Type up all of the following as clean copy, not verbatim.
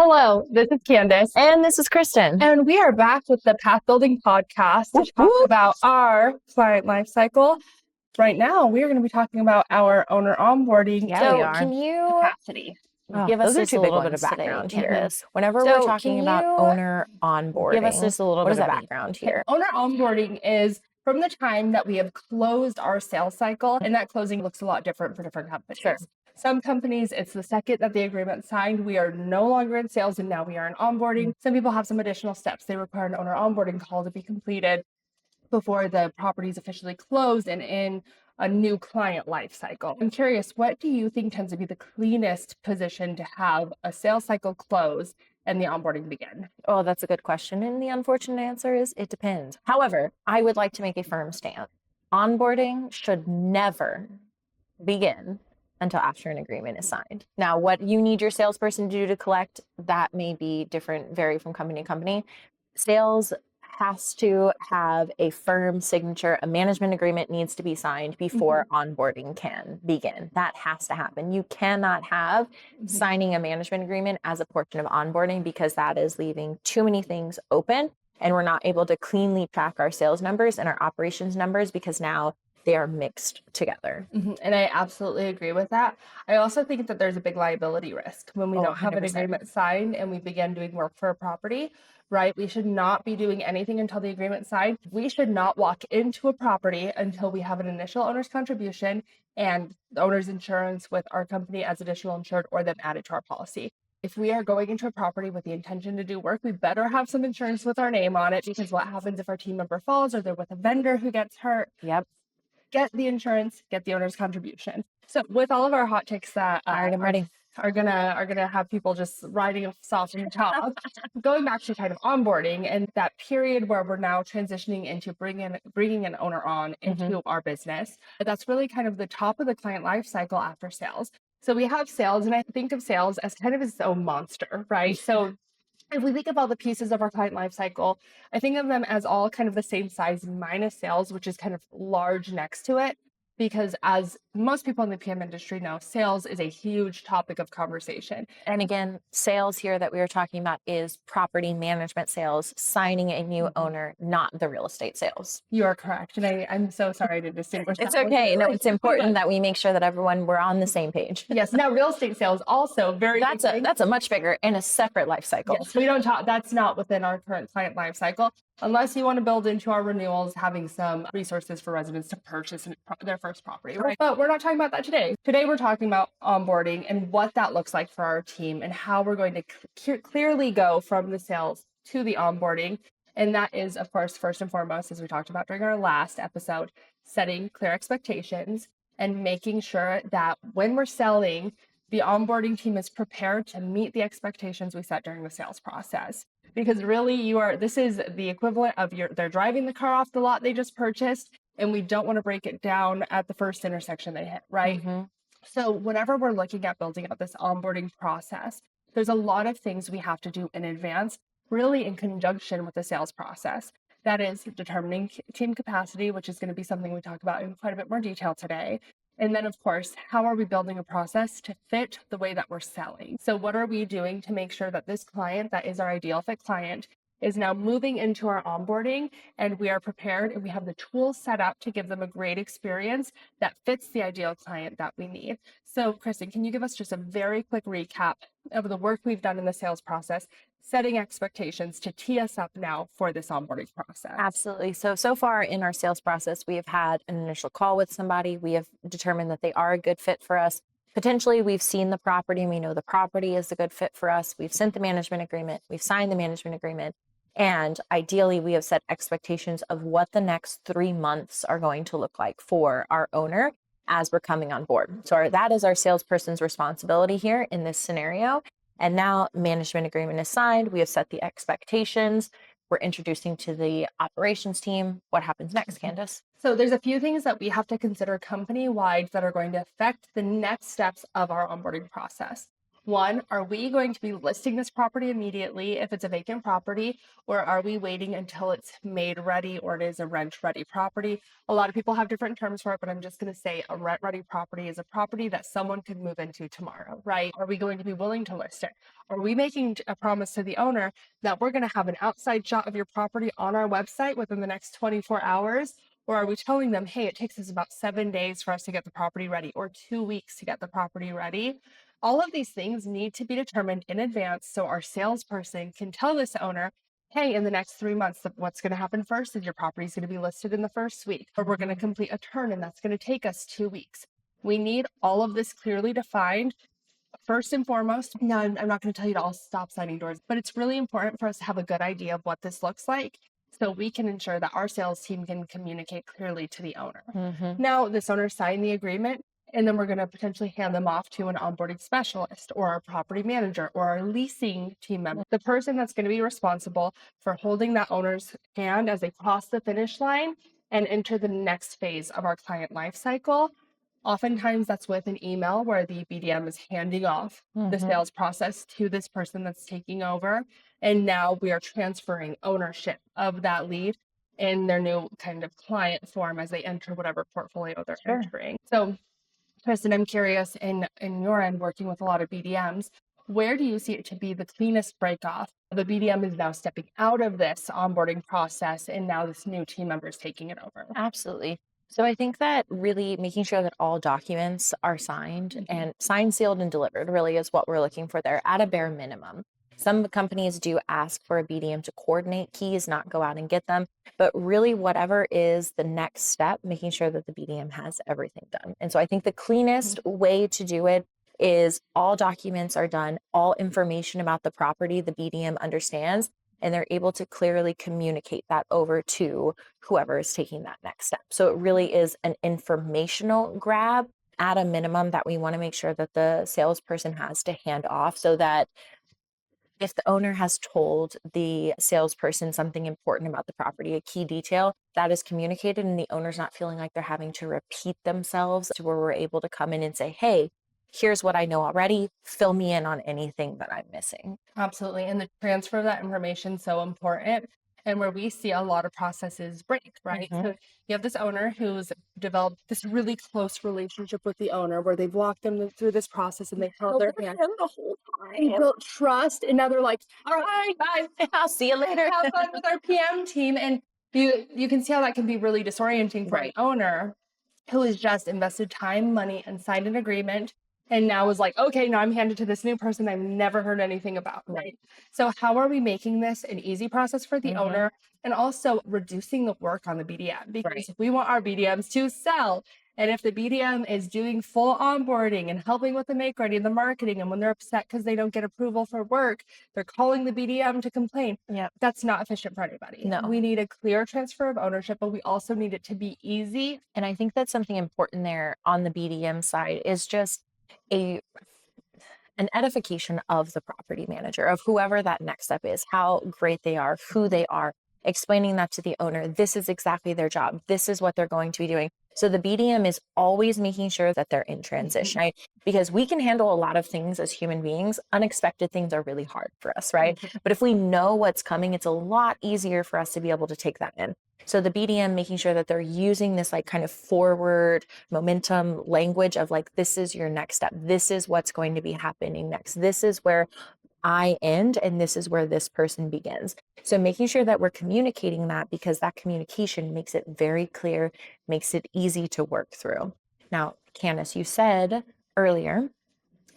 Hello, this is Candace. And this is Kristen. And we are back with the Path Building Podcast to talk about our client lifecycle. Right now, we are going to be talking about our owner onboarding. Yeah, we are. Can you capacity? Give us just a little bit of background here. Whenever we're talking about owner onboarding, give us just a little bit of background here. Owner onboarding is from the time that we have closed our sales cycle, and that closing looks a lot different for different companies. Sure. Some companies, it's the second that the agreement signed, we are no longer in sales and now we are in onboarding. Some people have some additional steps. They require an owner onboarding call to be completed before the property is officially closed and in a new client life cycle. I'm curious, what do you think tends to be the cleanest position to have a sales cycle close and the onboarding begin? Oh, that's a good question. And the unfortunate answer is it depends. However, I would like to make a firm stand. Onboarding should never begin until after an agreement is signed. Now, what you need your salesperson to do to collect, that may be different, vary from company to company. Sales has to have a firm signature. A management agreement needs to be signed before onboarding can begin. That has to happen. You cannot have signing a management agreement as a portion of onboarding because that is leaving too many things open and we're not able to cleanly track our sales numbers and our operations numbers because now they are mixed together. And I absolutely agree with that. I also think that there's a big liability risk when we don't have an agreement signed and we begin doing work for a property, right? We should not be doing anything until the agreement signed. We should not walk into a property until we have an initial owner's contribution and the owner's insurance with our company as additional insured or them added to our policy. If we are going into a property with the intention to do work, we better have some insurance with our name on it because what happens if our team member falls or they're with a vendor who gets hurt? Yep. Get the insurance, get the owner's contribution. So with all of our hot takes that I'm ready. Are gonna have people just riding us off from the top. Going back to kind of onboarding and that period where we're now transitioning into bringing an owner on into our business. That's really kind of the top of the client life cycle after sales. So we have sales, and I think of sales as kind of its own monster, right? So if we think of all the pieces of our client life cycle, I think of them as all kind of the same size minus sales, which is kind of large next to it. Because as most people in the PM industry know, sales is a huge topic of conversation. And again, sales here that we were talking about is property management sales, signing a new owner, not the real estate sales. You are correct. And I'm so sorry to distinguish It's okay. No, it's important that we make sure that we're on the same page. Yes. Now, real estate sales also that's a much bigger and a separate life cycle. Yes, we don't talk, that's not within our current client life cycle. Unless you want to build into our renewals, having some resources for residents to purchase their first property, right? But we're not talking about that today. Today, we're talking about onboarding and what that looks like for our team and how we're going to clearly go from the sales to the onboarding. And that is, of course, first and foremost, as we talked about during our last episode, setting clear expectations and making sure that when we're selling, the onboarding team is prepared to meet the expectations we set during the sales process. Because really this is the equivalent of they're driving the car off the lot they just purchased, and we don't want to break it down at the first intersection they hit, right? So whenever we're looking at building out this onboarding process, there's a lot of things we have to do in advance, really in conjunction with the sales process. That is determining team capacity, which is going to be something we talk about in quite a bit more detail today. And then, of course, how are we building a process to fit the way that we're selling? So what are we doing to make sure that this client, that is our ideal fit client, is now moving into our onboarding and we are prepared and we have the tools set up to give them a great experience that fits the ideal client that we need. So Kristen, can you give us just a very quick recap of the work we've done in the sales process, setting expectations to tee us up now for this onboarding process? Absolutely. So far in our sales process, we have had an initial call with somebody. We have determined that they are a good fit for us. Potentially, we've seen the property and we know the property is a good fit for us. We've sent the management agreement. We've signed the management agreement. And ideally, we have set expectations of what the next 3 months are going to look like for our owner as we're coming on board. So that is our salesperson's responsibility here in this scenario. And now management agreement is signed. We have set the expectations. We're introducing to the operations team. What happens next, Candace? So there's a few things that we have to consider company-wide that are going to affect the next steps of our onboarding process. One, are we going to be listing this property immediately if it's a vacant property, or are we waiting until it's made ready or it is a rent ready property? A lot of people have different terms for it, but I'm just going to say a rent ready property is a property that someone could move into tomorrow, right? Are we going to be willing to list it? Are we making a promise to the owner that we're going to have an outside shot of your property on our website within the next 24 hours? Or are we telling them, hey, it takes us about 7 days for us to get the property ready, or 2 weeks to get the property ready? All of these things need to be determined in advance so our salesperson can tell this owner, hey, in the next 3 months, what's going to happen first is your property is going to be listed in the first week, or we're going to complete a turn and that's going to take us 2 weeks. We need all of this clearly defined. First and foremost, now I'm not going to tell you to all stop signing doors, but it's really important for us to have a good idea of what this looks like so we can ensure that our sales team can communicate clearly to the owner. Now, this owner signed the agreement, and then we're going to potentially hand them off to an onboarding specialist or our property manager or our leasing team member, the person that's going to be responsible for holding that owner's hand as they cross the finish line and enter the next phase of our client life cycle. Oftentimes that's with an email where the BDM is handing off the sales process to this person that's taking over. And now we are transferring ownership of that lead in their new kind of client form as they enter whatever portfolio they're entering. So, Kristen, I'm curious, in your end, working with a lot of BDMs, where do you see it to be the cleanest break off? The BDM is now stepping out of this onboarding process, and now this new team member is taking it over. Absolutely. So I think that really making sure that all documents are signed and signed, sealed, and delivered really is what we're looking for there at a bare minimum. Some companies do ask for a BDM to coordinate keys, not go out and get them. But really, whatever is the next step, making sure that the BDM has everything done. And so I think the cleanest way to do it is all documents are done, all information about the property the BDM understands, and they're able to clearly communicate that over to whoever is taking that next step. So it really is an informational grab at a minimum that we want to make sure that the salesperson has to hand off, so that if the owner has told the salesperson something important about the property, a key detail, that is communicated and the owner's not feeling like they're having to repeat themselves, to where we're able to come in and say, hey, here's what I know already. Fill me in on anything that I'm missing. Absolutely. And the transfer of that information is so important. And where we see a lot of processes break, right? So you have this owner who's developed this really close relationship with the owner where they've walked them through this process and they held their hand the whole and time. built trust. And now they're like, all right, bye. I'll see you later. Have fun with our PM team. And you can see how that can be really disorienting for an owner who has just invested time, money, and signed an agreement, and now is like, okay, now I'm handed to this new person I've never heard anything about, right? So how are we making this an easy process for the owner, and also reducing the work on the BDM? Because we want our BDMs to sell. And if the BDM is doing full onboarding and helping with the make ready and the marketing, and when they're upset because they don't get approval for work, they're calling the BDM to complain. That's not efficient for anybody. No. We need a clear transfer of ownership, but we also need it to be easy. And I think that's something important there on the BDM side is just an edification of the property manager, of whoever that next step is, how great they are, who they are, explaining that to the owner. This is exactly their job. This is what they're going to be doing. So the BDM is always making sure that they're in transition, right? Because we can handle a lot of things as human beings. Unexpected things are really hard for us, right? But if we know what's coming, it's a lot easier for us to be able to take that in. So the BDM making sure that they're using this like kind of forward momentum language of like, this is your next step. This is what's going to be happening next. This is where I end and this is where this person begins. So making sure that we're communicating that, because that communication makes it very clear, makes it easy to work through. Now, Candice, you said earlier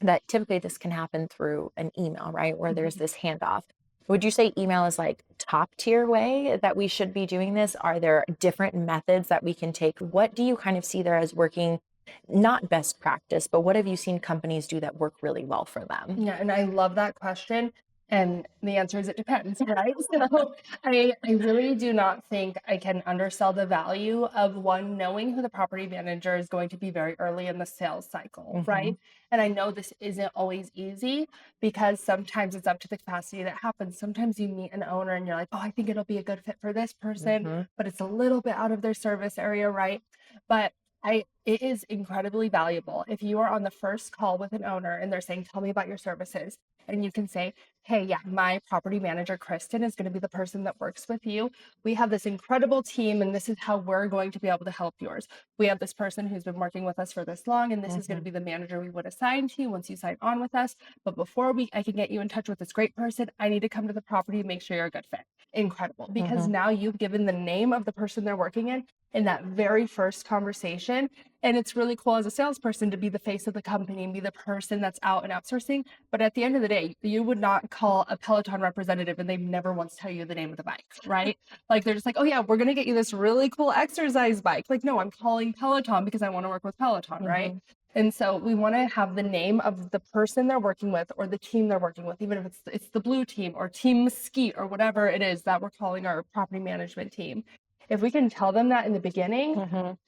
that typically this can happen through an email, right? Where there's this handoff. Would you say email is like top tier way that we should be doing this? Are there different methods that we can take? What do you kind of see there as working, not best practice, but what have you seen companies do that work really well for them? Yeah, and I love that question. And the answer is it depends, right? So I really do not think I can undersell the value of one, knowing who the property manager is going to be very early in the sales cycle, right? And I know this isn't always easy because sometimes it's up to the capacity that happens. Sometimes you meet an owner and you're like, oh, I think it'll be a good fit for this person, but it's a little bit out of their service area, right? But It is incredibly valuable if you are on the first call with an owner and they're saying, tell me about your services. And you can say, hey, yeah, my property manager, Kristen, is going to be the person that works with you. We have this incredible team, and this is how we're going to be able to help yours. We have this person who's been working with us for this long, and this is going to be the manager we would assign to you once you sign on with us. But before I can get you in touch with this great person, I need to come to the property and make sure you're a good fit. Incredible. Because now you've given the name of the person they're working in that very first conversation. And it's really cool as a salesperson to be the face of the company and be the person that's out and outsourcing. But at the end of the day, you would not call a Peloton representative and they never once tell you the name of the bike, right? Like they're just like, oh yeah, we're going to get you this really cool exercise bike. Like, no, I'm calling Peloton because I want to work with Peloton, right? And so we want to have the name of the person they're working with or the team they're working with, even if it's the blue team or team Mesquite or whatever it is that we're calling our property management team. If we can tell them that in the beginning,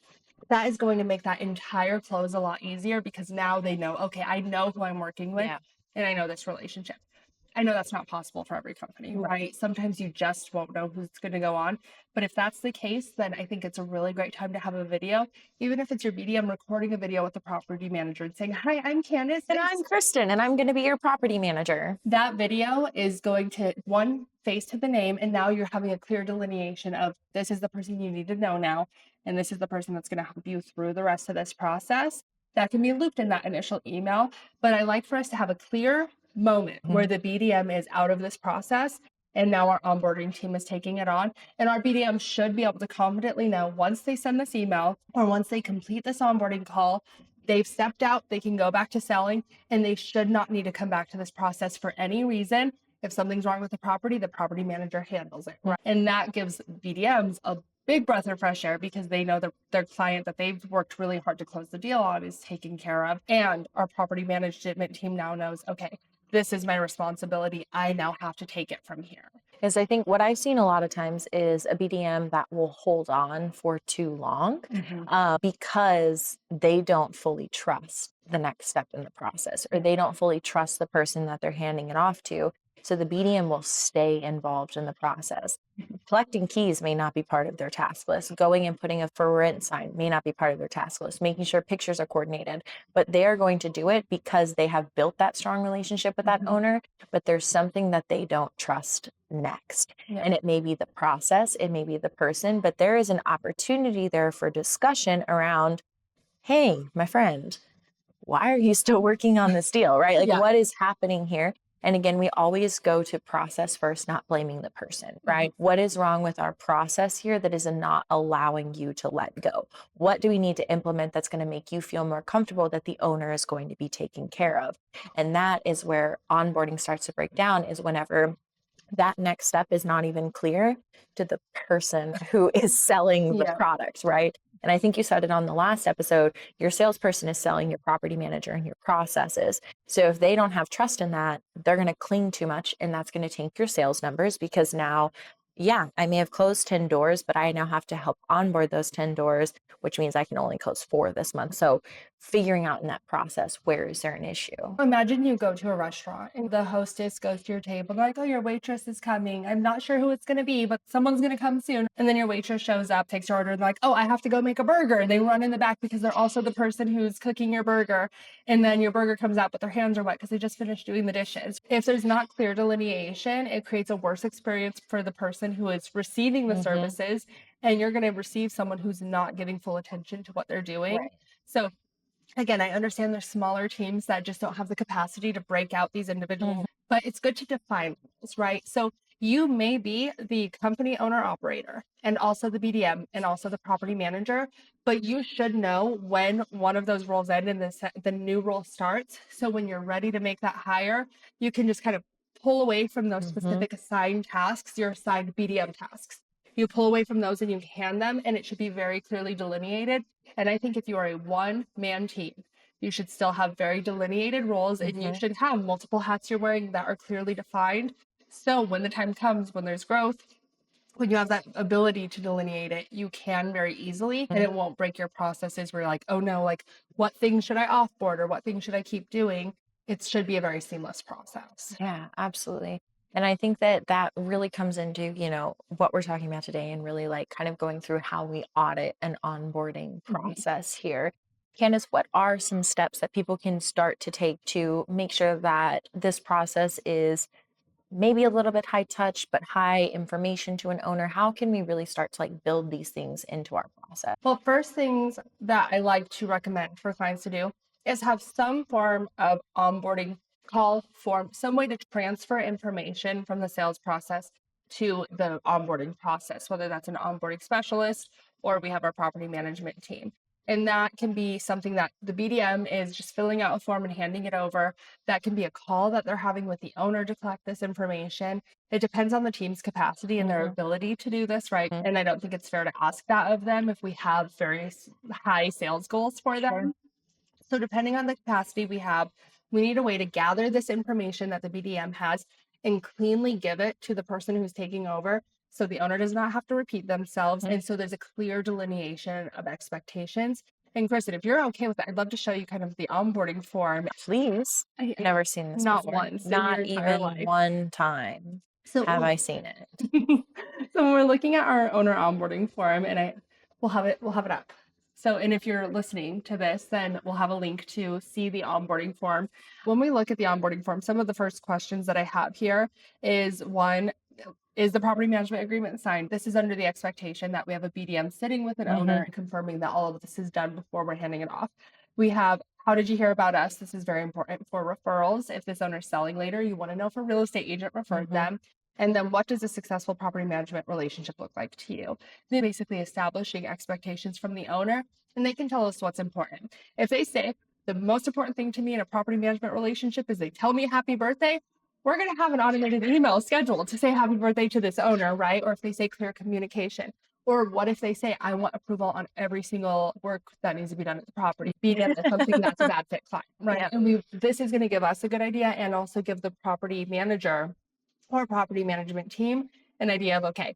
that is going to make that entire close a lot easier because now they know, okay, I know who I'm working with and I know this relationship. I know that's not possible for every company, right? Sometimes you just won't know who's going to go on. But if that's the case, then I think it's a really great time to have a video, even if it's your BDM recording a video with the property manager and saying, hi, I'm Kandise. And I'm Kristen, and I'm going to be your property manager. That video is going to, one, face to the name, and now you're having a clear delineation of this is the person you need to know now, and this is the person that's going to help you through the rest of this process. That can be looped in that initial email, but I like for us to have a clear moment where the BDM is out of this process and now our onboarding team is taking it on. And our BDM should be able to confidently know once they send this email or once they complete this onboarding call, they've stepped out, they can go back to selling, and they should not need to come back to this process for any reason. If something's wrong with the property manager handles it. Right? And that gives BDMs a big breath of fresh air because they know that their client that they've worked really hard to close the deal on is taken care of. And our property management team now knows, okay, this is my responsibility. I now have to take it from here. Is I think what I've seen a lot of times is a BDM that will hold on for too long because they don't fully trust the next step in the process, or they don't fully trust the person that they're handing it off to. So the BDM will stay involved in the process. Collecting keys may not be part of their task list. Going and putting a for rent sign may not be part of their task list. Making sure pictures are coordinated, but they are going to do it because they have built that strong relationship with that owner, but there's something that they don't trust next. And it may be the process, it may be the person, but there is an opportunity there for discussion around, hey, my friend, why are you still working on this deal, right? Like what is happening here? And again, we always go to process first, not blaming the person, right? What is wrong with our process here that is not allowing you to let go? What do we need to implement that's going to make you feel more comfortable that the owner is going to be taken care of? And that is where onboarding starts to break down, is whenever that next step is not even clear to the person who is selling the product, right? And I think you said it on the last episode, your salesperson is selling your property manager and your processes. So if they don't have trust in that, they're going to cling too much, and that's going to tank your sales numbers because now, I may have closed 10 doors, but I now have to help onboard those 10 doors, which means I can only close 4 this month. So figuring out in that process, where is there an issue? Imagine you go to a restaurant and the hostess goes to your table and they're like, oh, your waitress is coming. I'm not sure who it's going to be, but someone's going to come soon. And then your waitress shows up, takes your order, and they're like, oh, I have to go make a burger. And they run in the back because they're also the person who's cooking your burger. And then your burger comes out, but their hands are wet because they just finished doing the dishes. If there's not clear delineation, it creates a worse experience for the person who is receiving the services. And you're going to receive someone who's not giving full attention to what they're doing. Right. So again, I understand there's smaller teams that just don't have the capacity to break out these individuals, but it's good to define roles, right? So you may be the company owner operator and also the BDM and also the property manager, but you should know when one of those roles end and the new role starts. So when you're ready to make that hire, you can just kind of pull away from those specific assigned tasks, your assigned BDM tasks. You pull away from those and you hand them, and it should be very clearly delineated. And I think if you are a one-man team, you should still have very delineated roles and you should have multiple hats you're wearing that are clearly defined. So when the time comes, when there's growth, when you have that ability to delineate it, you can very easily, and it won't break your processes where you're like, oh no, like what things should I offboard or what things should I keep doing? It should be a very seamless process. Yeah, absolutely. And I think that that really comes into, what we're talking about today and really like kind of going through how we audit an onboarding process here. Candace, what are some steps that people can start to take to make sure that this process is maybe a little bit high touch, but high information to an owner? How can we really start to like build these things into our process? Well, first things that I like to recommend for clients to do is have some form of onboarding call form, some way to transfer information from the sales process to the onboarding process, whether that's an onboarding specialist or we have our property management team. And that can be something that the BDM is just filling out a form and handing it over. That can be a call that they're having with the owner to collect this information. It depends on the team's capacity and their ability to do this, right? And I don't think it's fair to ask that of them if we have very high sales goals for them. So depending on the capacity we have, we need a way to gather this information that the BDM has and cleanly give it to the person who's taking over, so the owner does not have to repeat themselves. And so there's a clear delineation of expectations. And Kristen, if you're okay with that, I'd love to show you kind of the onboarding form. Please. I've never seen this Not before. once in Not your entire even life. one time So have I seen it. So when we're looking at our owner onboarding form, and we'll have it up. So, and if you're listening to this, then we'll have a link to see the onboarding form. When we look at the onboarding form, some of the first questions that I have here is one, is the property management agreement signed? This is under the expectation that we have a BDM sitting with an owner and confirming that all of this is done before we're handing it off. We have, how did you hear about us? This is very important for referrals. If this owner's selling later, you want to know if a real estate agent referred them. And then what does a successful property management relationship look like to you? They're basically establishing expectations from the owner, and they can tell us what's important. If they say, the most important thing to me in a property management relationship is they tell me happy birthday, we're going to have an automated email scheduled to say happy birthday to this owner, right? Or if they say clear communication. Or what if they say, I want approval on every single work that needs to be done at the property, be it something that's a bad fit client, right? Yeah. And this is going to give us a good idea and also give the property manager or property management team an idea of, okay,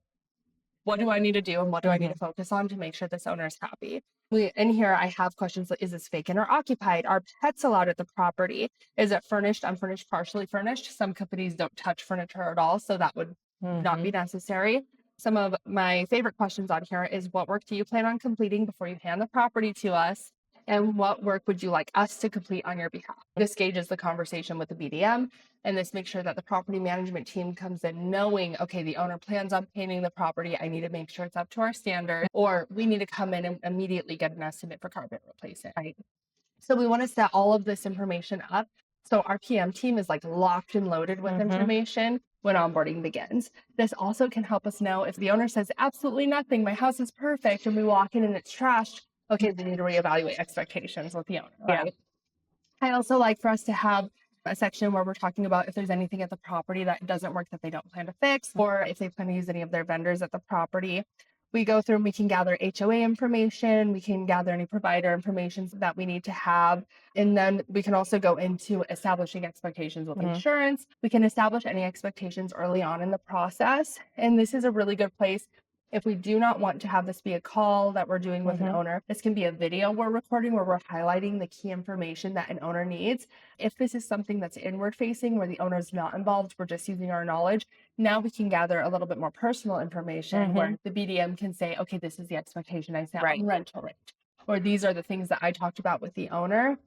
what do I need to do and what do I need to focus on to make sure this owner is happy? In here, I have questions like, is this vacant or occupied? Are pets allowed at the property? Is it furnished, unfurnished, partially furnished? Some companies don't touch furniture at all, so that would not be necessary. Some of my favorite questions on here is, what work do you plan on completing before you hand the property to us? And what work would you like us to complete on your behalf? This gauges the conversation with the BDM, and this makes sure that the property management team comes in knowing, okay, the owner plans on painting the property. I need to make sure it's up to our standard, or we need to come in and immediately get an estimate for carpet replacement, right? So we want to set all of this information up, so our PM team is like locked and loaded with information when onboarding begins. This also can help us know if the owner says absolutely nothing, my house is perfect, and we walk in and it's trashed, okay, we need to reevaluate expectations with the owner, right? I also like for us to have a section where we're talking about if there's anything at the property that doesn't work that they don't plan to fix, or if they plan to use any of their vendors at the property. We go through and we can gather HOA information, we can gather any provider information that we need to have. And then we can also go into establishing expectations with insurance. We can establish any expectations early on in the process. And this is a really good place. If we do not want to have this be a call that we're doing with an owner, this can be a video we're recording where we're highlighting the key information that an owner needs. If this is something that's inward facing where the owner is not involved, we're just using our knowledge. Now we can gather a little bit more personal information where the BDM can say, okay, this is the expectation I set on rental rate, or these are the things that I talked about with the owner.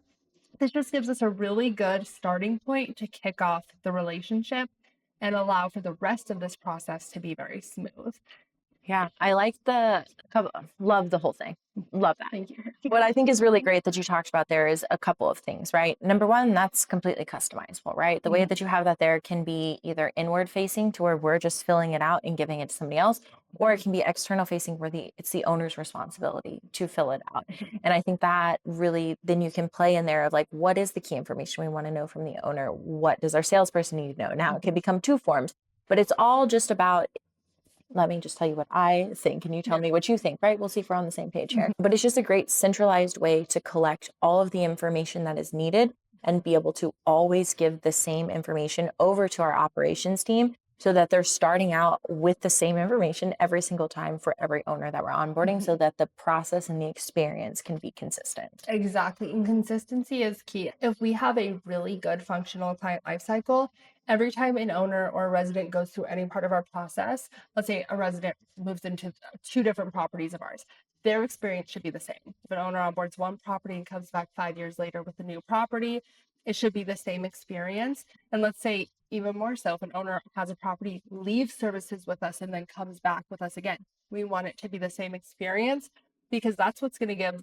This just gives us a really good starting point to kick off the relationship and allow for the rest of this process to be very smooth. Yeah, I like love the whole thing. Love that. Thank you. What I think is really great that you talked about there is a couple of things, right? Number one, that's completely customizable, right? The way that you have that there can be either inward facing to where we're just filling it out and giving it to somebody else, or it can be external facing where it's the owner's responsibility to fill it out. And I think that really, then you can play in there of like, what is the key information we want to know from the owner? What does our salesperson need to know? Now it can become two forms, but it's all just about, let me just tell you what I think and you tell me what you think, right? We'll see if we're on the same page here. But it's just a great centralized way to collect all of the information that is needed and be able to always give the same information over to our operations team so that they're starting out with the same information every single time for every owner that we're onboarding so that the process and the experience can be consistent. Exactly. And consistency is key. If we have a really good functional client lifecycle, Every time an owner or a resident goes through any part of our process, let's say a resident moves into two different properties of ours, their experience should be the same. If an owner onboards one property and comes back 5 years later with a new property, it should be the same experience. And let's say even more so, if an owner has a property, leaves services with us, and then comes back with us again, we want it to be the same experience because that's what's going to give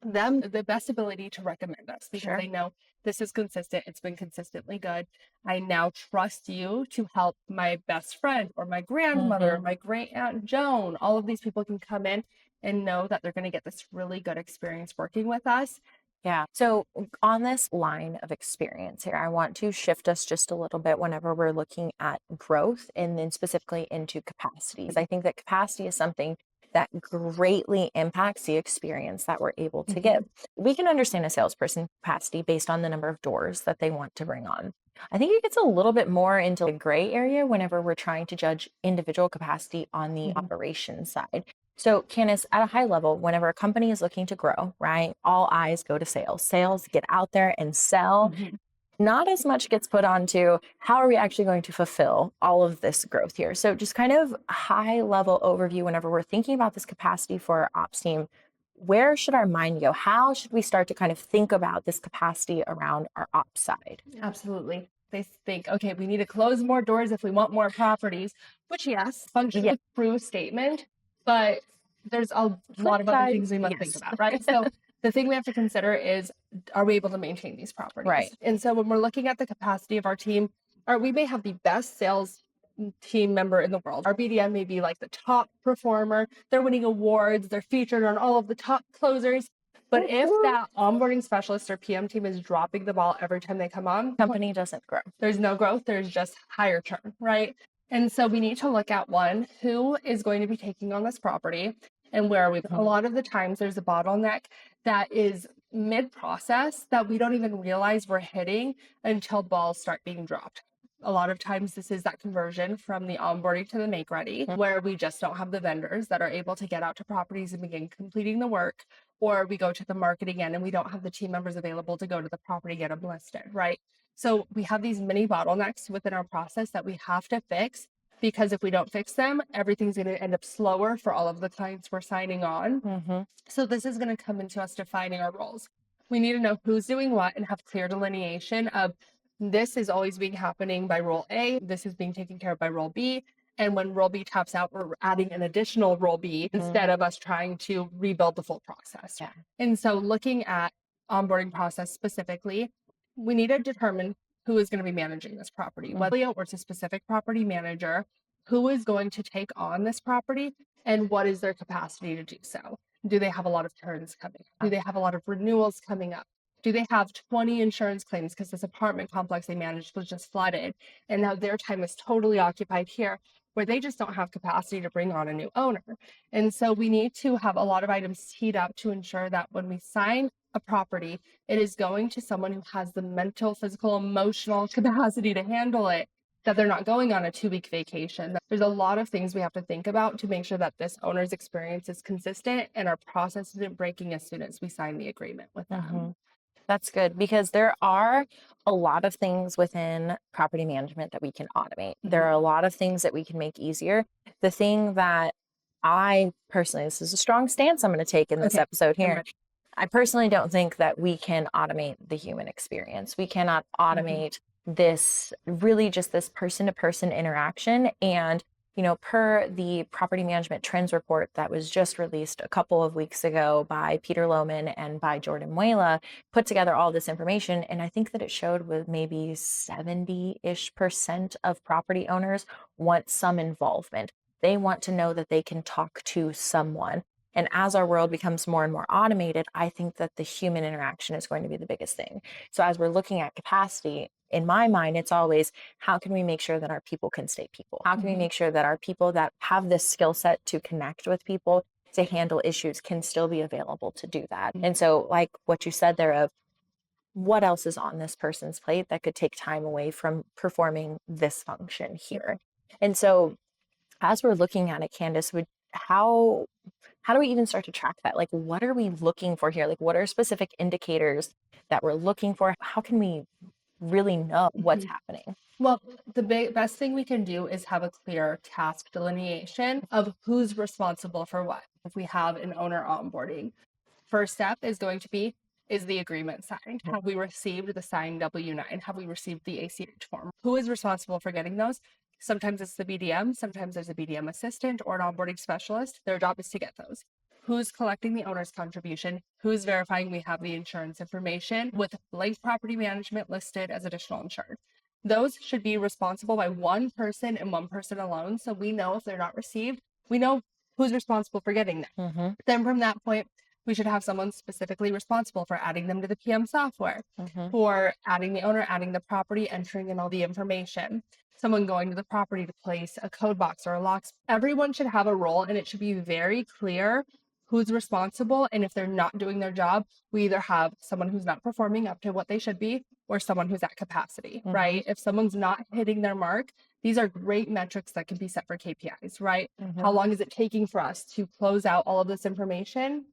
them the best ability to recommend us because Sure. they know this is consistent. It's been consistently good. I now trust you to help my best friend or my grandmother, my great aunt Joan. All of these people can come in and know that they're going to get this really good experience working with us. Yeah. So, on this line of experience here, I want to shift us just a little bit whenever we're looking at growth and then specifically into capacity. Because I think that capacity is something that greatly impacts the experience that we're able to give. We can understand a salesperson capacity based on the number of doors that they want to bring on. I think it gets a little bit more into the gray area whenever we're trying to judge individual capacity on the operations side. So, Candace, at a high level, whenever a company is looking to grow, right, all eyes go to sales. Sales, get out there and sell. Not as much gets put onto how are we actually going to fulfill all of this growth here. So, just kind of high level overview whenever we're thinking about this capacity for our ops team, where should our mind go? How should we start to kind of think about this capacity around our ops side? Absolutely. They think, okay, we need to close more doors if we want more properties, which yes, functions a true statement, but there's a lot of other things we must think about, right? So the thing we have to consider is, are we able to maintain these properties? Right. And so when we're looking at the capacity of our team, we may have the best sales team member in the world. Our BDM may be like the top performer. They're winning awards. They're featured on all of the top closers. But if that onboarding specialist or PM team is dropping the ball every time they come on, Company doesn't grow. there's no growth. There's just higher churn, right? And so we need to look at one, who is going to be taking on this property and where are we? A lot of the times there's a bottleneck that is mid-process that we don't even realize we're hitting until balls start being dropped. A lot of times this is that conversion from the onboarding to the make ready, where we just don't have the vendors that are able to get out to properties and begin completing the work, or we go to the marketing end and we don't have the team members available to go to the property, get them listed, right? So we have these mini bottlenecks within our process that we have to fix, because if we don't fix them, everything's going to end up slower for all of the clients we're signing on. So this is going to come into us defining our roles. We need to know who's doing what and have clear delineation of, this is always being happening by role A, this is being taken care of by role B. And when role B taps out, we're adding an additional role B instead of us trying to rebuild the full process. And so looking at onboarding process specifically, we need to determine who is going to be managing this property, whether it's a specific property manager, who is going to take on this property, and what is their capacity to do so. Do they have a lot of turns coming? Do they have a lot of renewals coming up? Do they have 20 insurance claims because this apartment complex they managed was just flooded and now their time is totally occupied here, where they just don't have capacity to bring on a new owner? And so we need to have a lot of items teed up to ensure that when we sign a property, it is going to someone who has the mental, physical, emotional capacity to handle it, that they're not going on a 2-week vacation. There's a lot of things we have to think about to make sure that this owner's experience is consistent and our process isn't breaking as soon as we sign the agreement with them. That's good, because there are a lot of things within property management that we can automate. There are a lot of things that we can make easier. The thing that I personally, this is a strong stance I'm going to take in this episode here. I personally don't think that we can automate the human experience. We cannot automate this, really just this person-to-person interaction. And per the property management trends report that was just released a couple of weeks ago by Peter Lohman and by Jordan Muela, put together all this information. And I think that it showed with maybe 70-ish% of property owners want some involvement. They want to know that they can talk to someone. And as our world becomes more and more automated, I think that the human interaction is going to be the biggest thing. So as we're looking at capacity, in my mind, it's always, how can we make sure that our people can stay people? How can we make sure that our people that have this skill set to connect with people, to handle issues, can still be available to do that? And so, like what you said there of, what else is on this person's plate that could take time away from performing this function here? And so as we're looking at it, Candace, how do we even start to track that? Like, what are we looking for here? Like, what are specific indicators that we're looking for? How can we really know what's Mhm. happening. Well, the best thing we can do is have a clear task delineation of who's responsible for what. If we have an owner onboarding, first step is going to be, is the agreement signed? Have we received the signed W-9? Have we received the ACH form? Who is responsible for getting those? Sometimes it's the BDM, sometimes there's a BDM assistant or an onboarding specialist. Their job is to get those. Who's collecting the owner's contribution? Who's verifying we have the insurance information with blank property management listed as additional insured? Those should be responsible by one person and one person alone. So we know if they're not received, we know who's responsible for getting them. Mm-hmm. Then from that point, we should have someone specifically responsible for adding them to the PM software, Mm-hmm. for adding the owner, adding the property, entering in all the information. Someone going to the property to place a code box or a lock. Everyone should have a role, and it should be very clear who's responsible. And if they're not doing their job, we either have someone who's not performing up to what they should be or someone who's at capacity, Mhm. right? If someone's not hitting their mark, these are great metrics that can be set for KPIs, right? Mhm. How long is it taking for us to close out all of this information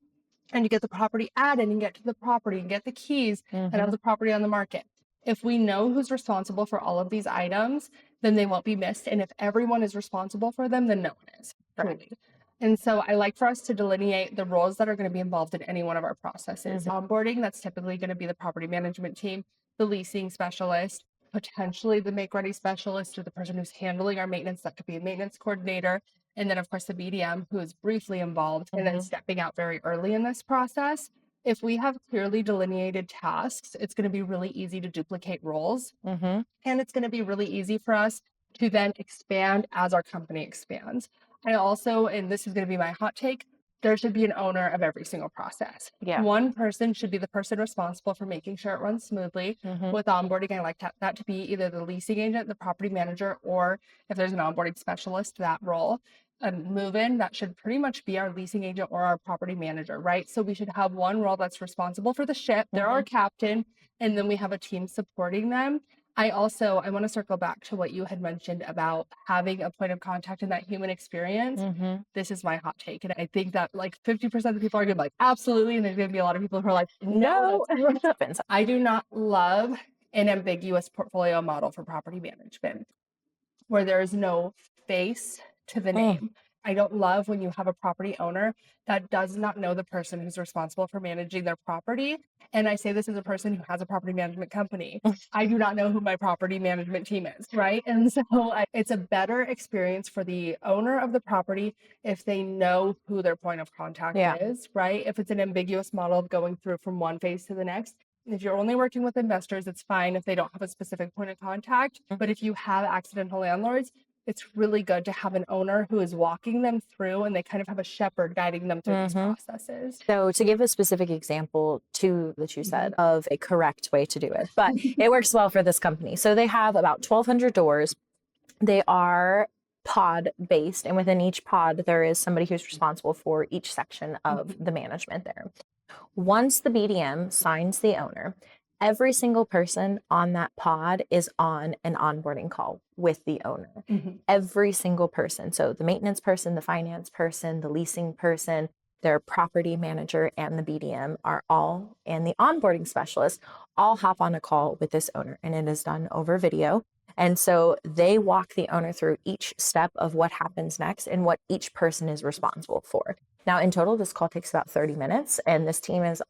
and to get the property added and get to the property and get the keys and have Mhm. the property on the market? If we know who's responsible for all of these items, then they won't be missed. And if everyone is responsible for them, then no one is. Correct. Truly. And so I like for us to delineate the roles that are going to be involved in any one of our processes. Onboarding, that's typically going to be the property management team, the leasing specialist, potentially the make ready specialist or the person who's handling our maintenance. That could be a maintenance coordinator. And then, of course, the BDM who is briefly involved and then Mhm. stepping out very early in this process. If we have clearly delineated tasks, it's going to be really easy to duplicate roles. Mhm. And it's going to be really easy for us to then expand as our company expands. I also, and this is going to be my hot take, there should be an owner of every single process. Yeah. One person should be the person responsible for making sure it runs smoothly. Mhm. With onboarding, I like that to be either the leasing agent, the property manager, or if there's an onboarding specialist, that role. Move-in, that should pretty much be our leasing agent or our property manager, right? So we should have one role that's responsible for the ship. They're our captain, and then we have a team supporting them. I want to circle back to what you had mentioned about having a point of contact in that human experience. Mhm. This is my hot take. And I think that like 50% of the people are going to be like, absolutely. And there's going to be a lot of people who are like, no, What happens? I do not love an ambiguous portfolio model for property management where there is no face to the name. I don't love when you have a property owner that does not know the person who's responsible for managing their property. And I say this as a person who has a property management company. I do not know who my property management team is, right? And so it's a better experience for the owner of the property if they know who their point of contact is, right? If it's an ambiguous model of going through from one phase to the next. If you're only working with investors, it's fine if they don't have a specific point of contact. But if you have accidental landlords, it's really good to have an owner who is walking them through and they kind of have a shepherd guiding them through these processes. So to give a specific example to that you said of a correct way to do it, but it works well for this company. So they have about 1,200 doors. They are pod based, and within each pod, there is somebody who's responsible for each section of the management there. Once the BDM signs the owner, every single person on that pod is on an onboarding call with the owner. Every single person. So the maintenance person, the finance person, the leasing person, their property manager, and the BDM are all, and the onboarding specialist all hop on a call with this owner, and it is done over video. And so they walk the owner through each step of what happens next and what each person is responsible for. Now, in total, this call takes about 30 minutes, and this team is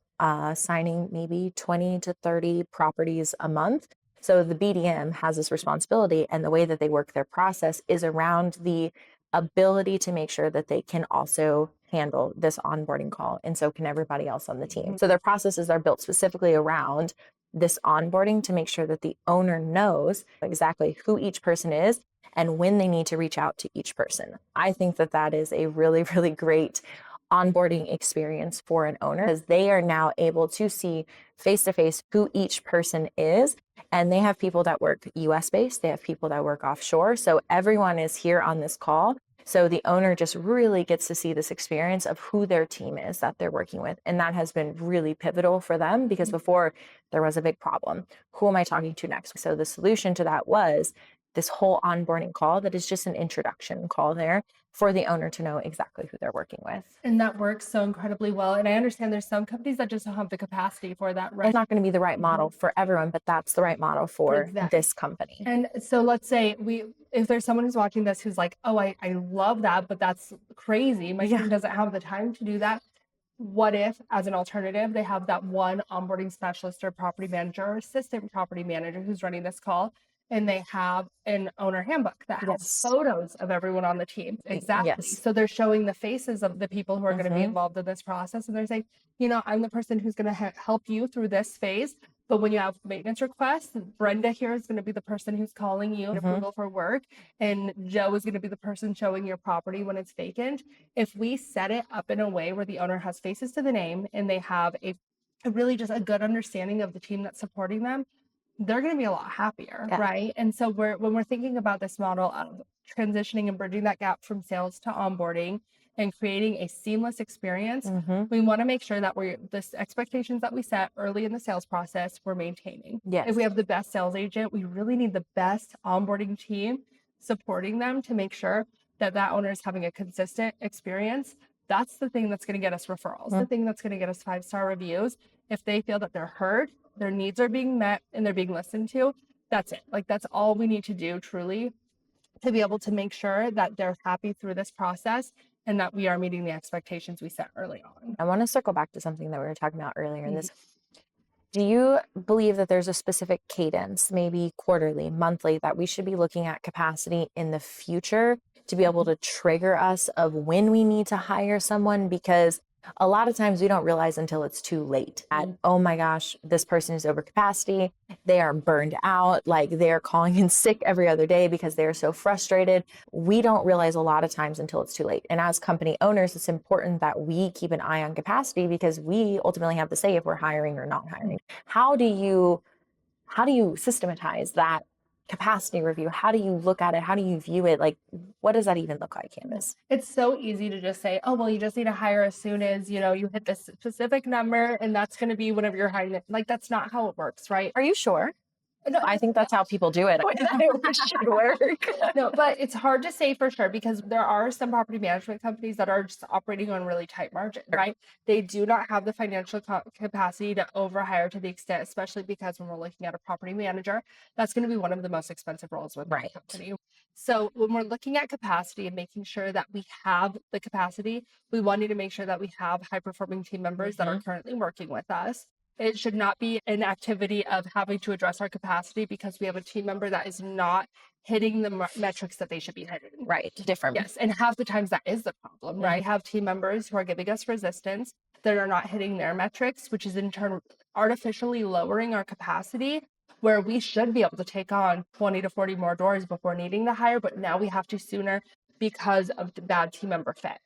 signing maybe 20 to 30 properties a month. So the BDM has this responsibility, and the way that they work their process is around the ability to make sure that they can also handle this onboarding call, and so can everybody else on the team. So their processes are built specifically around this onboarding to make sure that the owner knows exactly who each person is and when they need to reach out to each person. I think that that is a really, really great onboarding experience for an owner, because they are now able to see face to face who each person is. And they have people that work US based, they have people that work offshore. So everyone is here on this call. So the owner just really gets to see this experience of who their team is that they're working with. And that has been really pivotal for them, because before there was a big problem. Who am I talking to next? So the solution to that was this whole onboarding call that is just an introduction call there for the owner to know exactly who they're working with. And that works so incredibly well. And I understand there's some companies that just don't have the capacity for that, right? It's not going to be the right model for everyone, but that's the right model for Exactly. this company. And so let's say if there's someone who's watching this who's like, oh, I love that, but that's crazy. My team doesn't have the time to do that. What if, as an alternative, they have that one onboarding specialist or property manager or assistant property manager who's running this call, and they have an owner handbook that has photos of everyone on the team. Exactly. Yes. So they're showing the faces of the people who are going to be involved in this process. And they're saying, I'm the person who's going to help you through this phase. But when you have maintenance requests, Brenda here is going to be the person who's calling you approval for work. And Joe is going to be the person showing your property when it's vacant. If we set it up in a way where the owner has faces to the name and they have a really just a good understanding of the team that's supporting them, they're going to be a lot happier, right? And so when we're thinking about this model of transitioning and bridging that gap from sales to onboarding and creating a seamless experience, we want to make sure that the expectations that we set early in the sales process, we're maintaining. If we have the best sales agent, we really need the best onboarding team supporting them to make sure that owner is having a consistent experience. That's the thing that's going to get us referrals, the thing that's going to get us 5-star reviews. If they feel that they're heard, their needs are being met, and they're being listened to, that's it. Like, that's all we need to do truly to be able to make sure that they're happy through this process and that we are meeting the expectations we set early on. I want to circle back to something that we were talking about earlier in this. Do you believe that there's a specific cadence, maybe quarterly, monthly, that we should be looking at capacity in the future to be able to trigger us of when we need to hire someone? Because a lot of times we don't realize until it's too late oh my gosh, this person is over capacity. They are burned out. Like, they're calling in sick every other day because they're so frustrated. We don't realize a lot of times until it's too late. And as company owners, it's important that we keep an eye on capacity because we ultimately have to say if we're hiring or not hiring. How do you systematize that capacity review? How do you look at it? How do you view it? Like, what does that even look like, Candace? It's so easy to just say, oh, well, you just need to hire as soon as, you hit this specific number, and that's going to be whenever you're hiring. Like, that's not how it works, right? Are you sure? No, I think that's how people do it. It should work. No, but it's hard to say for sure because there are some property management companies that are just operating on really tight margins, right? They do not have the financial capacity to overhire to the extent, especially because when we're looking at a property manager, that's going to be one of the most expensive roles with the company. So when we're looking at capacity and making sure that we have the capacity, we want to make sure that we have high-performing team members that are currently working with us. It should not be an activity of having to address our capacity because we have a team member that is not hitting the metrics that they should be hitting. Right. Different. Yes. And half the times that is the problem, right? Have team members who are giving us resistance that are not hitting their metrics, which is in turn artificially lowering our capacity, where we should be able to take on 20 to 40 more doors before needing the hire, but now we have to sooner because of the bad team member fit.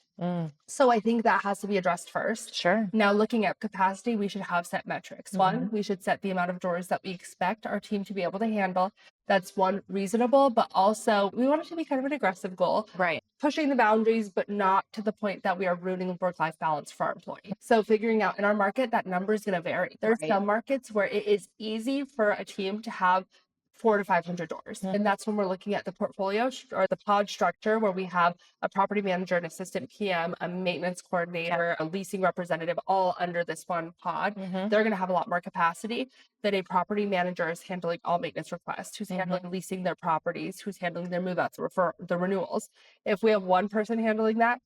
So I think that has to be addressed first. Sure. Now, looking at capacity, we should have set metrics. One, we should set the amount of doors that we expect our team to be able to handle. That's one, reasonable, but also we want it to be kind of an aggressive goal. Right. Pushing the boundaries, but not to the point that we are ruining work-life balance for our employees. So figuring out in our market, that number is going to vary. There's some markets where it is easy for a team to have 400 to 500 doors. And that's when we're looking at the portfolio or the pod structure where we have a property manager, an assistant PM, a maintenance coordinator, a leasing representative, all under this one pod. They're going to have a lot more capacity than a property manager is handling all maintenance requests, who's handling leasing their properties, who's handling their move-outs, the renewals. If we have one person handling that,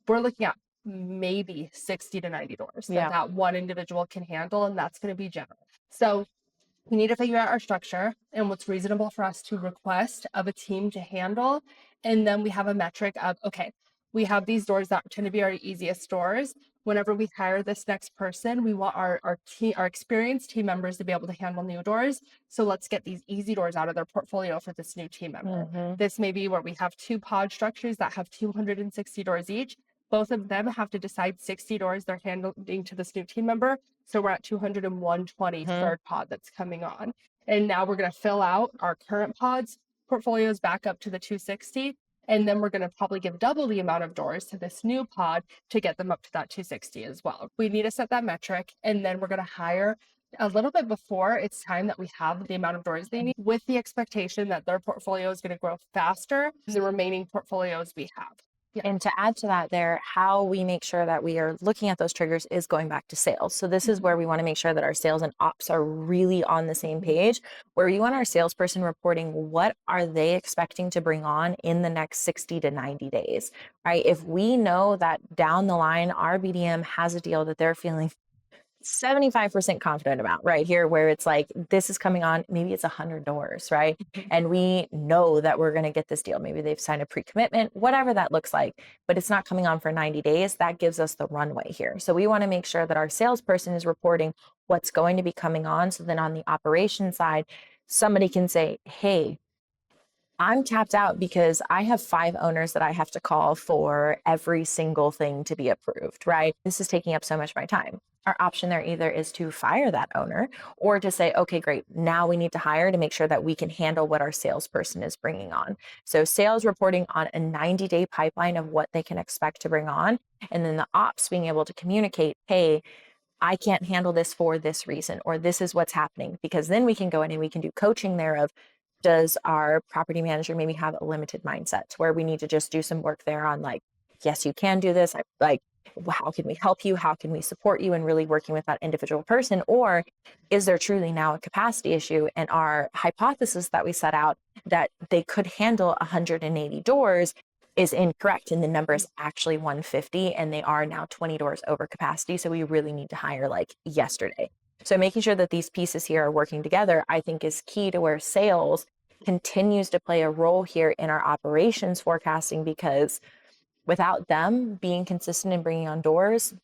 we're looking at maybe 60 to 90 doors that one individual can handle, and that's going to be general. So we need to figure out our structure and what's reasonable for us to request of a team to handle. And then we have a metric of, okay, we have these doors that tend to be our easiest doors. Whenever we hire this next person, we want our experienced team members to be able to handle new doors. So let's get these easy doors out of their portfolio for this new team member. This may be where we have 2 pod structures that have 260 doors each. Both of them have to decide 60 doors they're handling to this new team member. So we're at 220 third pod that's coming on. And now we're going to fill out our current pods portfolios back up to the 260. And then we're going to probably give double the amount of doors to this new pod to get them up to that 260 as well. We need to set that metric. And then we're going to hire a little bit before it's time that we have the amount of doors they need, with the expectation that their portfolio is going to grow faster than the remaining portfolios we have. Yeah. And to add to that there, how we make sure that we are looking at those triggers is going back to sales. So this is where we want to make sure that our sales and ops are really on the same page, where you want our salesperson reporting what are they expecting to bring on in the next 60 to 90 days, right? If we know that down the line, our BDM has a deal that they're feeling 75% confident about right here, where it's like, this is coming on, maybe it's 100 doors, right? And we know that we're going to get this deal. Maybe they've signed a pre-commitment, whatever that looks like, but it's not coming on for 90 days. That gives us the runway here. So we want to make sure that our salesperson is reporting what's going to be coming on. So then on the operation side, somebody can say, hey, I'm tapped out because I have 5 owners that I have to call for every single thing to be approved, right? This is taking up so much of my time. Our option there either is to fire that owner or to say, okay, great. Now we need to hire to make sure that we can handle what our salesperson is bringing on. So sales reporting on a 90-day pipeline of what they can expect to bring on. And then the ops being able to communicate, hey, I can't handle this for this reason, or this is what's happening, because then we can go in and we can do coaching there of, does our property manager maybe have a limited mindset where we need to just do some work there on like, yes, you can do this. How can we help you? How can we support you in really working with that individual person? Or is there truly now a capacity issue? And our hypothesis that we set out that they could handle 180 doors is incorrect. And the number is actually 150 and they are now 20 doors over capacity. So we really need to hire like yesterday. So making sure that these pieces here are working together, I think is key to where sales continues to play a role here in our operations forecasting, because without them being consistent in bringing on doors,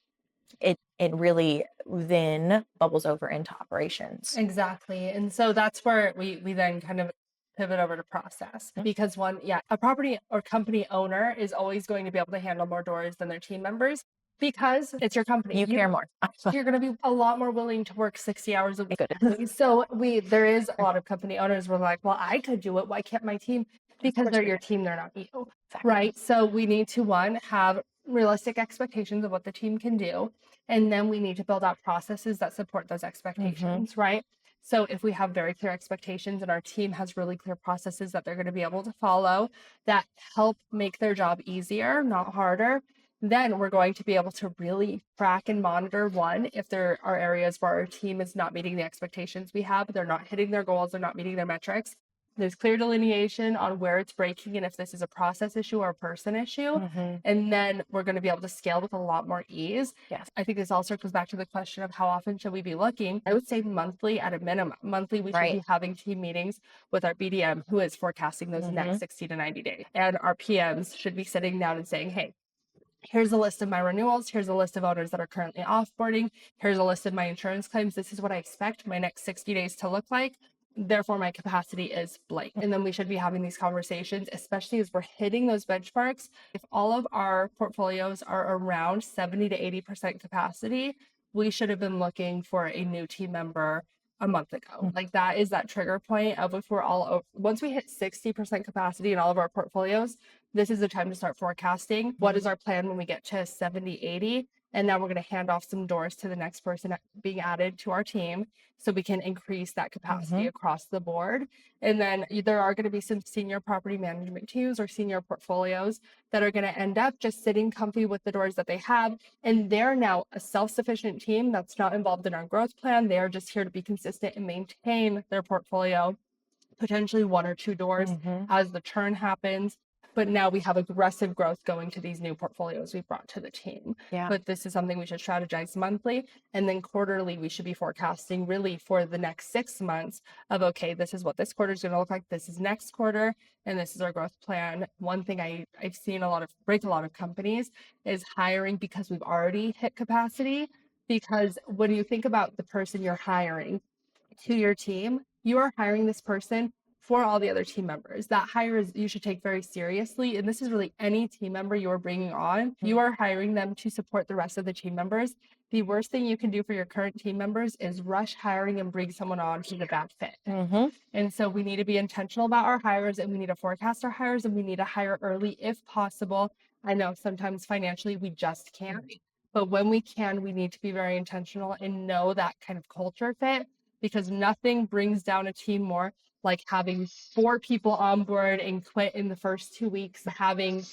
it really then bubbles over into operations. Exactly. And so that's where we then kind of pivot over to process, because a property or company owner is always going to be able to handle more doors than their team members, because it's your company. You care more. You're going to be a lot more willing to work 60 hours a week. So there is a lot of company owners who are like, well, I could do it. Why can't my team? Because they're your team, they're not you. Exactly. Right. So we need to have realistic expectations of what the team can do. And then we need to build out processes that support those expectations, right? So if we have very clear expectations and our team has really clear processes that they're going to be able to follow that help make their job easier, not harder, then we're going to be able to really track and monitor, if there are areas where our team is not meeting the expectations we have, they're not hitting their goals, they're not meeting their metrics. There's clear delineation on where it's breaking and if this is a process issue or a person issue. And then we're going to be able to scale with a lot more ease. Yes. I think this all circles back to the question of how often should we be looking? I would say monthly at a minimum. Monthly, we should be having team meetings with our BDM who is forecasting those next 60 to 90 days. And our PMs should be sitting down and saying, hey, here's a list of my renewals. Here's a list of owners that are currently offboarding. Here's a list of my insurance claims. This is what I expect my next 60 days to look like. Therefore, my capacity is blank. And then we should be having these conversations, especially as we're hitting those benchmarks. If all of our portfolios are around 70 to 80% capacity, we should have been looking for a new team member a month ago. Like that is that trigger point of if we're once we hit 60% capacity in all of our portfolios, this is the time to start forecasting. What is our plan when we get to 70, 80? And now we're going to hand off some doors to the next person being added to our team so we can increase that capacity across the board. And then there are going to be some senior property management teams or senior portfolios that are going to end up just sitting comfy with the doors that they have. And they're now a self-sufficient team that's not involved in our growth plan. They're just here to be consistent and maintain their portfolio, potentially 1 or 2 doors as the churn happens. But now we have aggressive growth going to these new portfolios we've brought to the team. Yeah. But this is something we should strategize monthly. And then quarterly, we should be forecasting really for the next 6 months of, okay, this is what this quarter is going to look like. This is next quarter. And this is our growth plan. One thing I've seen break a lot of companies is hiring because we've already hit capacity. Because when you think about the person you're hiring to your team, you are hiring this person for all the other team members. That hire you should take very seriously. And this is really any team member you're bringing on. You are hiring them to support the rest of the team members. The worst thing you can do for your current team members is rush hiring and bring someone on who's a bad fit. And so we need to be intentional about our hires, and we need to forecast our hires, and we need to hire early if possible. I know sometimes financially we just can't. But when we can, we need to be very intentional and know that kind of culture fit, because nothing brings down a team more like having 4 people on board and quit in the first 2 weeks, having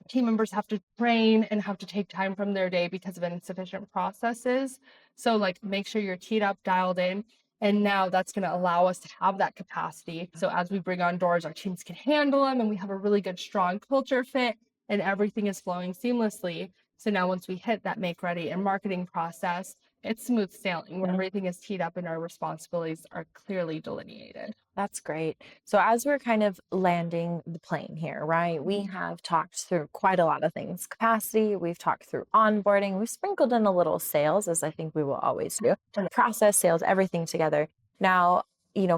team members have to train and have to take time from their day because of insufficient processes. So like make sure you're teed up, dialed in. And now that's going to allow us to have that capacity. So as we bring on doors, our teams can handle them and we have a really good, strong culture fit and everything is flowing seamlessly. So now once we hit that make ready and marketing process, it's smooth sailing where everything is teed up and our responsibilities are clearly delineated. That's great. So as we're kind of landing the plane here, right? We have talked through quite a lot of things. Capacity, we've talked through onboarding, we've sprinkled in a little sales, as I think we will always do. Process, sales, everything together. Now,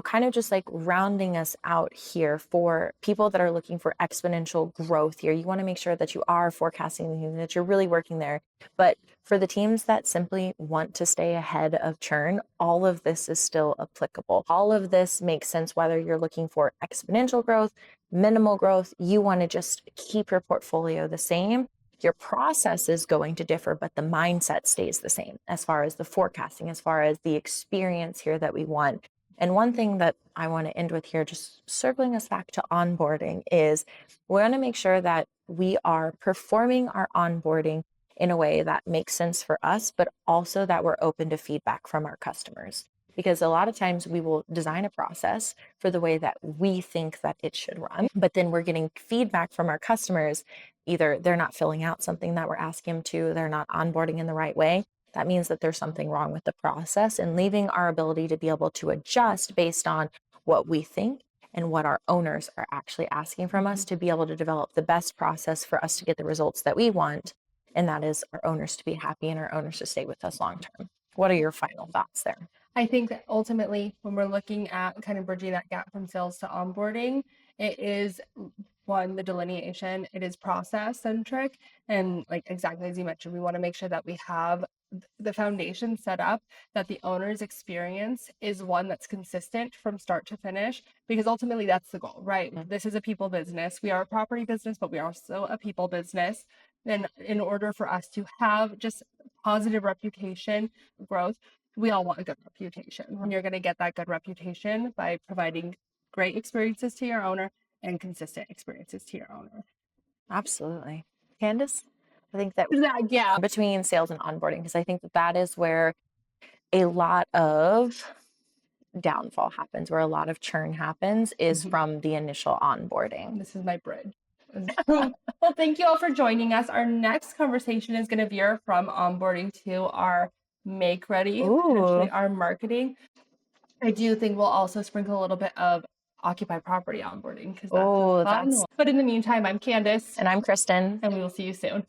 kind of just like rounding us out here for people that are looking for exponential growth here. You want to make sure that you are forecasting, that you're really working there. But for the teams that simply want to stay ahead of churn, all of this is still applicable. All of this makes sense whether you're looking for exponential growth, minimal growth. You want to just keep your portfolio the same. Your process is going to differ, but the mindset stays the same as far as the forecasting, as far as the experience here that we want. And one thing that I want to end with here, just circling us back to onboarding, is we want to make sure that we are performing our onboarding in a way that makes sense for us, but also that we're open to feedback from our customers. Because a lot of times we will design a process for the way that we think that it should run, but then we're getting feedback from our customers. Either they're not filling out something that we're asking them to, they're not onboarding in the right way. That means that there's something wrong with the process, and leaving our ability to be able to adjust based on what we think and what our owners are actually asking from us to be able to develop the best process for us to get the results that we want. And that is our owners to be happy and our owners to stay with us long term. What are your final thoughts there? I think that ultimately, when we're looking at kind of bridging that gap from sales to onboarding, it is one, the delineation, it is process centric. And like exactly as you mentioned, we want to make sure that we have the foundation set up, that the owner's experience is one that's consistent from start to finish, because ultimately that's the goal, right? This is a people business. We are a property business, but we are also a people business. And in order for us to have just positive reputation growth, we all want a good reputation. And you're going to get that good reputation by providing great experiences to your owner and consistent experiences to your owner. Absolutely. Candace, I think that Yeah. between sales and onboarding, because I think that is where a lot of downfall happens, where a lot of churn happens, is from the initial onboarding. This is my bridge. Well, thank you all for joining us. Our next conversation is going to veer from onboarding to our make ready, potentially our marketing. I do think we'll also sprinkle a little bit of occupy property onboarding because that's fun. But in the meantime, I'm Candace. And I'm Kristen. And we will see you soon.